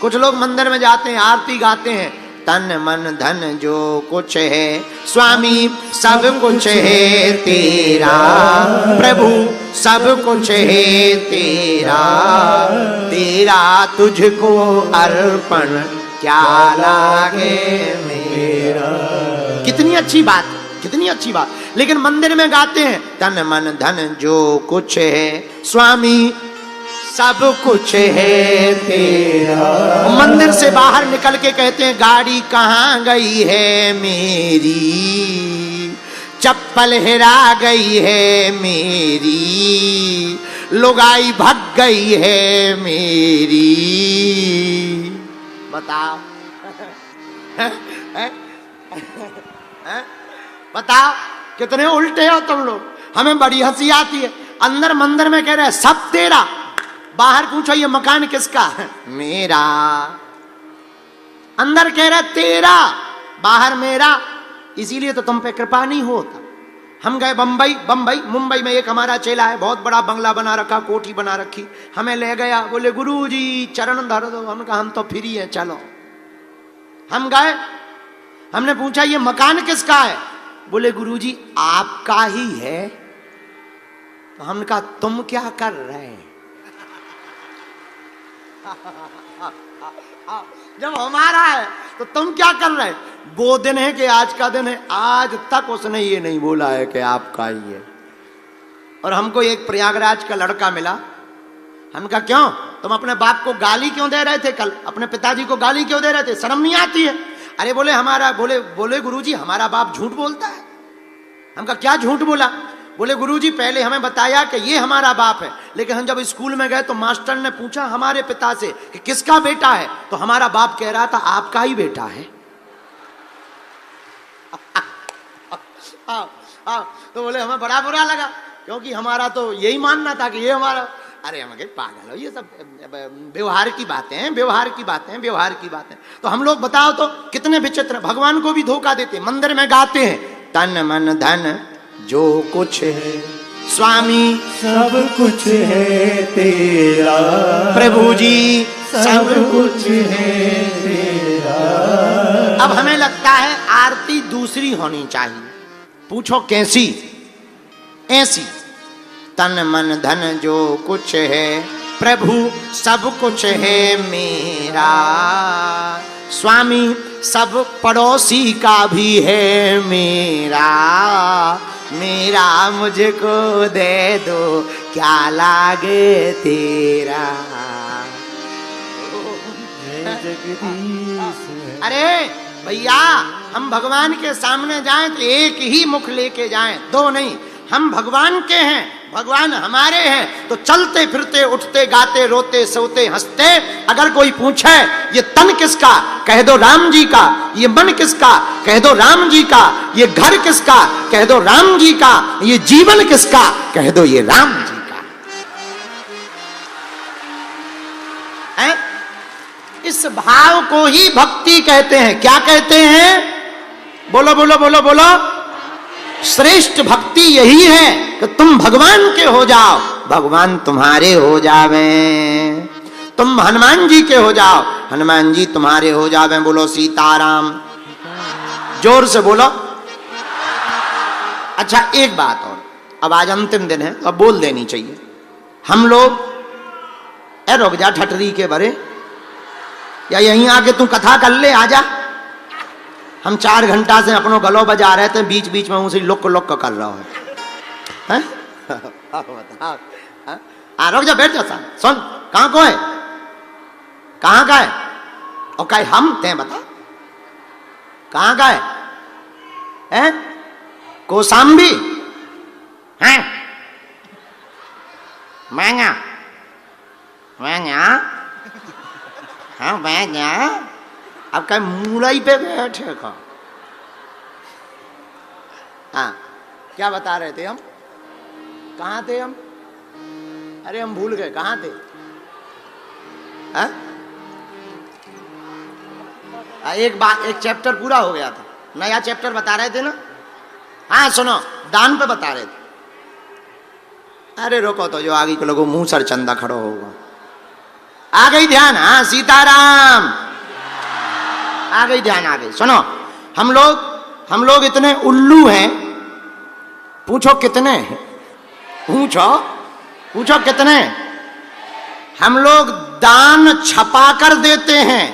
कुछ लोग मंदिर में जाते हैं, आरती गाते हैं, तन मन धन जो कुछ है स्वामी सब कुछ है तेरा, प्रभु सब कुछ है तेरा, तेरा तुझको अर्पण क्या लागे मेरा। कितनी अच्छी बात, कितनी अच्छी बात। लेकिन मंदिर में गाते हैं तन मन धन जो कुछ है स्वामी सब कुछ है तेरा। मंदिर से बाहर निकल के कहते हैं गाड़ी कहाँ गई है मेरी, चप्पल हेरा गई है मेरी, लुगाई भग गई है मेरी। बताओ बताओ कितने उल्टे हो तुम लोग। हमें बड़ी हंसी आती है। अंदर मंदिर में कह रहे हैं सब तेरा, बाहर पूछो ये मकान किसका है, मेरा। अंदर कह रहे तेरा, बाहर मेरा। इसीलिए तो तुम पे कृपा नहीं होता। हम गए बंबई, मुंबई में एक हमारा चेला है, बहुत बड़ा बंगला बना रखा, कोठी बना रखी। हमें ले गया, बोले गुरुजी चरण धर दो। हम कहा हम तो फ्री है, चलो। हम गए, हमने पूछा ये मकान किसका है, बोले गुरुजी आपका ही है। तो हमने कहा तुम क्या कर रहे हैं। जब हमारा है तो तुम क्या कर रहे। वो दिन है कि आज का दिन है, आज तक उसने ये नहीं बोला है कि आपका ही है। और हमको एक प्रयागराज का लड़का मिला। हम कहा क्यों, तुम अपने बाप को गाली क्यों दे रहे थे कल, अपने पिताजी को गाली क्यों दे रहे थे, शर्म नहीं आती है। अरे बोले हमारा, बोले गुरुजी हमारा बाप झूठ बोलता है। हम कहा क्या झूठ बोला। बोले गुरुजी पहले हमें बताया कि ये हमारा बाप है, लेकिन हम जब स्कूल में गए तो मास्टर ने पूछा हमारे पिता से कि किसका बेटा है, तो हमारा बाप कह रहा था आपका ही बेटा है। तो बोले हमें बड़ा बुरा लगा, क्योंकि हमारा तो यही मानना था कि ये हमारा। अरे हम कहे पागल हो, ये सब व्यवहार की बातें हैं, व्यवहार की बातें, व्यवहार की बातें। तो हम लोग बताओ तो कितने विचित्र, भगवान को भी धोखा देते। मंदिर में गाते हैं तन मन धन जो कुछ है स्वामी सब कुछ है तेरा, प्रभु जी सब कुछ है तेरा। अब हमें लगता है आरती दूसरी होनी चाहिए। पूछो कैसी, ऐसी तन मन धन जो कुछ है प्रभु सब कुछ है मेरा, स्वामी सब पड़ोसी का भी है मेरा, मेरा मुझको दे दो क्या लागे तेरा। अरे भैया हम भगवान के सामने जाएं तो एक ही मुख लेके जाएं, दो नहीं। हम भगवान के हैं, भगवान हमारे हैं, तो चलते फिरते उठते गाते रोते सोते हंसते। अगर कोई पूछे ये तन किसका, कह दो राम जी का। ये मन किसका, कह दो राम जी का। ये घर किसका, कह दो राम जी का। ये जीवन किसका, कह दो ये राम जी का। है? इस भाव को ही भक्ति कहते हैं। क्या कहते हैं, बोलो बोलो बोलो बोलो। श्रेष्ठ भक्ति यही है कि तुम भगवान के हो जाओ, भगवान तुम्हारे हो जावे। तुम हनुमान जी के हो जाओ, हनुमान जी तुम्हारे हो जावे। बोलो सीताराम, जोर से बोलो। अच्छा एक बात और, अब आज अंतिम दिन है तो अब बोल देनी चाहिए। हम लोग रुक जा ठटरी के भरे, या यहीं आके तू कथा कर ले, आजा। हम 4 घंटा से अपनों गलो बजा रहे थे, बीच बीच में उसे लुक लुक कर रहा है। रुक जा, बैठ जा। सुन, कहां को है, कहां का है, और कहे हम ते बता कहां का है? कोसाम्बी है, महंगा महंगा, हाँ महंगा। अब कहीं मूलाई पे बैठे का। हाँ क्या बता रहे थे हम, कहाँ थे हम? अरे हम भूल गए कहाँ थे। हाँ? एक बात, एक चैप्टर पूरा हो गया था, नया चैप्टर बता रहे थे ना। हाँ सुनो, दान पे बता रहे थे। अरे रोको तो, जो आगे के लोगों मुंह सर चंदा खड़ो होगा। आ गई ध्यान? हाँ, सीताराम आ गई ध्यान, आ गई। सुनो, हम लोग इतने उल्लू हैं, पूछो कितने, पूछो कितने। हम लोग दान छपा कर देते हैं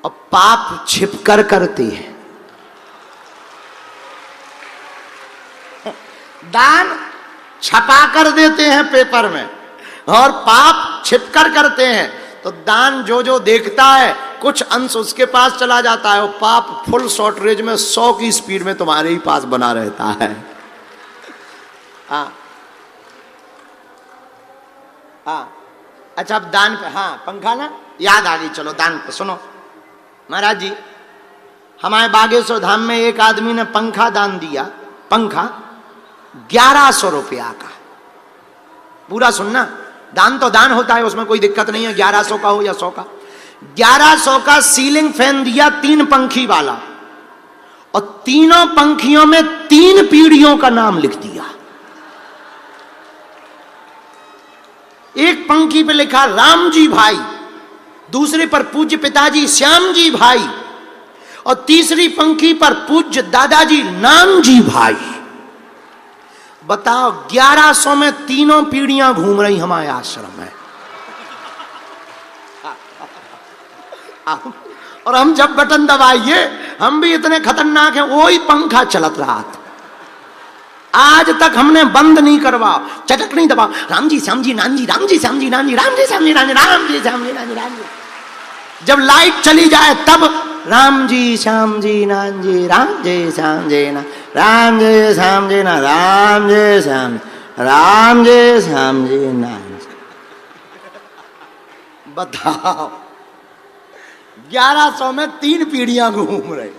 और पाप छिप कर करते हैं। दान छपा कर देते हैं पेपर में और पाप छिप कर करते हैं। तो दान जो देखता है कुछ अंश उसके पास चला जाता है और पाप फुल शॉर्ट रेंज में 100 की स्पीड में तुम्हारे ही पास बना रहता है। हाँ, अच्छा, अब दान पे, हाँ, पंखा ना याद आ गई। चलो दान पे सुनो। महाराज जी, हमारे बागेश्वर धाम में एक आदमी ने पंखा दान दिया। पंखा 1100 रुपया का। पूरा सुनना, दान तो दान होता है, उसमें कोई दिक्कत नहीं है, 1100 का हो या 100 का। 1100 का सीलिंग फैन दिया, 3 पंखी वाला, और तीनों पंखियों में 3 पीढ़ियों का नाम लिख दिया। एक पंखी पे लिखा राम जी भाई, दूसरे पर पूज्य पिताजी श्याम जी भाई, और तीसरी पंखी पर पूज्य दादाजी नाम जी भाई। बताओ, 1100 में तीनों पीढ़ियां घूम रही हमारे आश्रम में। और हम जब बटन दबाइए, हम भी इतने खतरनाक हैं, वही पंखा चलत रहा था। आज तक हमने बंद नहीं करवाओ, चटक नहीं दबाओ, राम जी श्याम जी नान जी, राम जी श्याम जी नान जी, राम जी श्याम जी नान जी, राम जी श्याम जी नान जी, राम जी। जब लाइट चली जाए तब राम जी श्याम जी नान जी, राम जी श्याम जी ना, राम जी श्याम जी ना, राम जी श्याम, राम जी श्याम जी नान जी। बताओ, 1100 में 3 पीढ़ियां घूम रहे।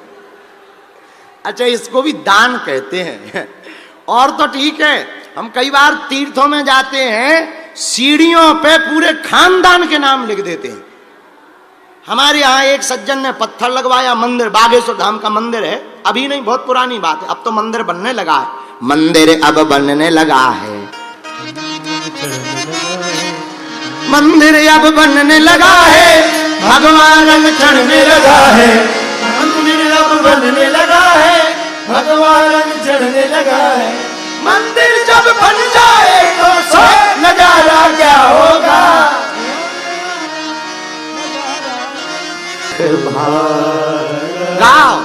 अच्छा, इसको भी दान कहते हैं। और तो ठीक है, हम कई बार तीर्थों में जाते हैं, सीढ़ियों पे पूरे खानदान के नाम लिख देते हैं। हमारे यहाँ एक सज्जन ने पत्थर लगवाया, मंदिर, बागेश्वर धाम का मंदिर है, अभी नहीं, बहुत पुरानी बात है, अब तो मंदिर बनने लगा है, मंदिर अब बनने लगा है, मंदिर अब बनने लगा है, भगवान रंग चढ़ने लगा है, मंदिर अब बनने लगा है, भगवान रंग चढ़ने लगा है। मंदिर जब बन जाए तो सब नजारा क्या होगा। गाओ,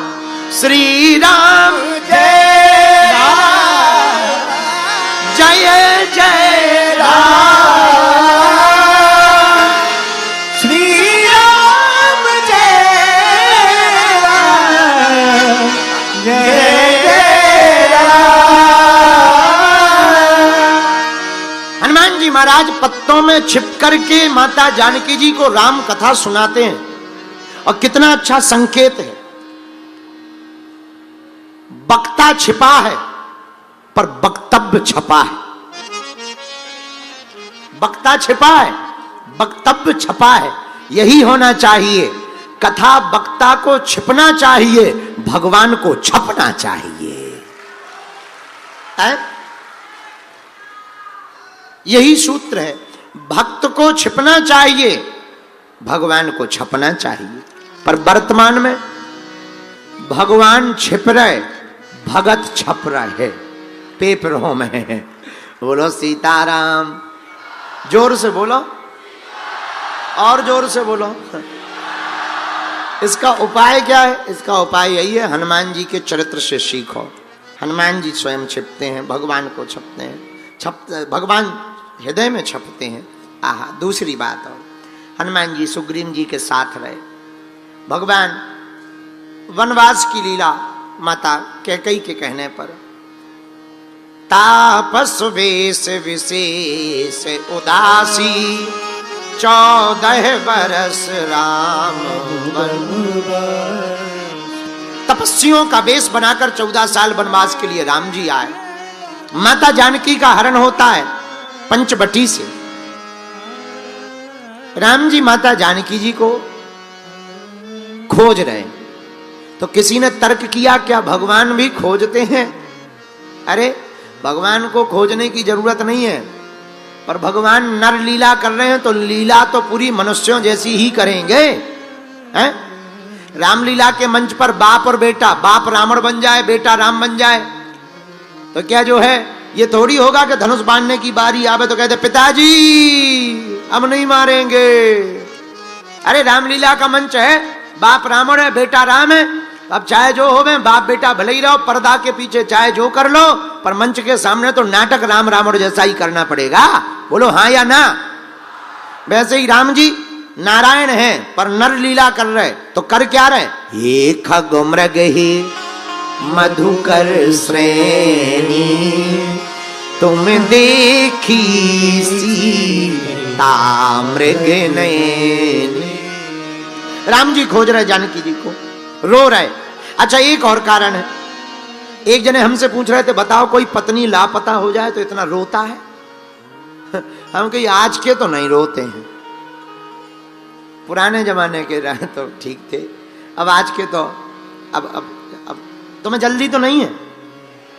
श्री राम जय राम, जय जय राम, श्री राम जय राम, जय जय राम। हनुमान जी महाराज पत्तों में छिप करके माता जानकी जी को राम कथा सुनाते हैं, और कितना अच्छा संकेत है। वक्ता छिपा है पर वक्तव्य छपा है। वक्ता छिपा है, वक्तव्य छपा है। यही होना चाहिए। कथा वक्ता को छिपना चाहिए, भगवान को छपना चाहिए। यही सूत्र है। भक्त को छिपना चाहिए, भगवान को छपना चाहिए। पर वर्तमान में भगवान छिप रहे, भगत छप रहे, पेपरों में। बोलो सीताराम, जोर से बोलो, और जोर से बोलो। इसका उपाय क्या है? इसका उपाय यही है, हनुमान जी के चरित्र से सीखो। हनुमान जी स्वयं छिपते हैं, भगवान को छपते हैं, भगवान हृदय में छपते हैं। आहा, दूसरी बात और, हनुमान जी सुग्रीव जी के साथ रहे। भगवान वनवास की लीला माता कैकेयी के कहने पर, तापस वेश विशेष उदासी 14 बरस राम वनवास। तपस्वियों का वेश बनाकर 14 साल वनवास के लिए राम जी आए। माता जानकी का हरण होता है पंचवटी से। राम जी माता जानकी जी को खोज रहे। तो किसी ने तर्क किया, क्या भगवान भी खोजते हैं? अरे, भगवान को खोजने की जरूरत नहीं है। पर भगवान नर लीला कर रहे हैं तो लीला तो पूरी मनुष्यों जैसी ही करेंगे, हैं? रामलीला के मंच पर बाप और बेटा, बाप रावण बन जाए, बेटा राम बन जाए, तो क्या जो है ये थोड़ी होगा कि धनुष बांधने की बारी आवे तो कहते पिताजी अब नहीं मारेंगे। अरे रामलीला का मंच है, बाप रावण है, बेटा राम है, अब चाहे जो हो, बाप बेटा भले ही रहो, पर्दा के पीछे चाहे जो कर लो, पर मंच के सामने तो नाटक राम रावण जैसा ही करना पड़ेगा। बोलो हाँ या ना? वैसे ही राम जी नारायण हैं पर नर लीला कर रहे, तो कर क्या रहे? ये खग मृग ही मधुकर श्रेणी तुम देखी सीता मृग नयनी। राम जी खोज रहे जानकी जी को, रो रहे। अच्छा एक और कारण है, एक जने हमसे पूछ रहे थे बताओ कोई पत्नी लापता हो जाए तो इतना रोता है? हम कही आज के तो नहीं रोते हैं, पुराने जमाने के रहे तो ठीक थे, अब आज के तो अब तुम्हें जल्दी तो नहीं है।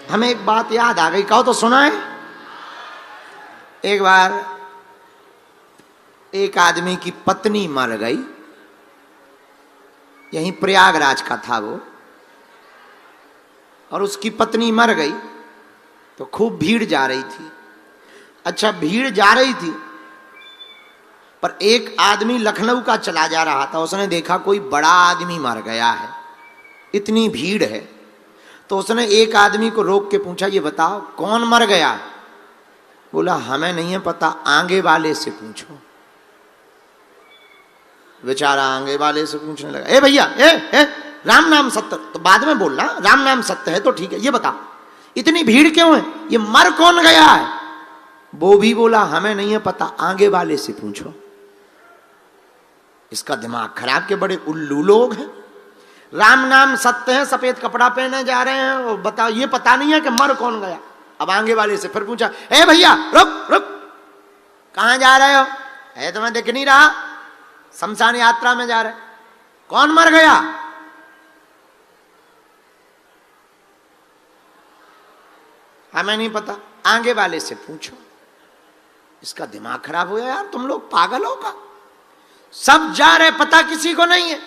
हमें एक बात याद आ गई, कहो तो सुना है। एक बार एक आदमी की पत्नी मर गई, यहीं प्रयागराज का था वो, और उसकी पत्नी मर गई तो खूब भीड़ जा रही थी। अच्छा भीड़ जा रही थी पर एक आदमी लखनऊ का चला जा रहा था, उसने देखा कोई बड़ा आदमी मर गया है, इतनी भीड़ है, तो उसने एक आदमी को रोक के पूछा ये बताओ कौन मर गया? बोला हमें नहीं है पता, आगे वाले से पूछो। बेचारा आगे वाले से पूछने लगा, ए भैया ए राम नाम सत्य, तो बाद में बोलना, राम नाम सत्य है तो ठीक है, ये बता इतनी भीड़ क्यों है, ये मर कौन गया है? वो भी बोला हमें नहीं है पता, आगे वाले से पूछो। इसका दिमाग खराब के बड़े उल्लू लोग हैं। राम नाम सत्य है, सफेद कपड़ा पहने जा रहे हैं, और बताओ ये पता नहीं है कि मर कौन गया। अब आगे वाले से फिर पूछा, ए भैया रुक रुक, कहां जा रहे हो? है तुम्हें दिख नहीं रहा? शमशान यात्रा में जा रहे, कौन मर गया? हमें नहीं पता, आगे वाले से पूछो। इसका दिमाग खराब हो गया यार, तुम लोग पागल हो का? सब जा रहे, पता किसी को नहीं है।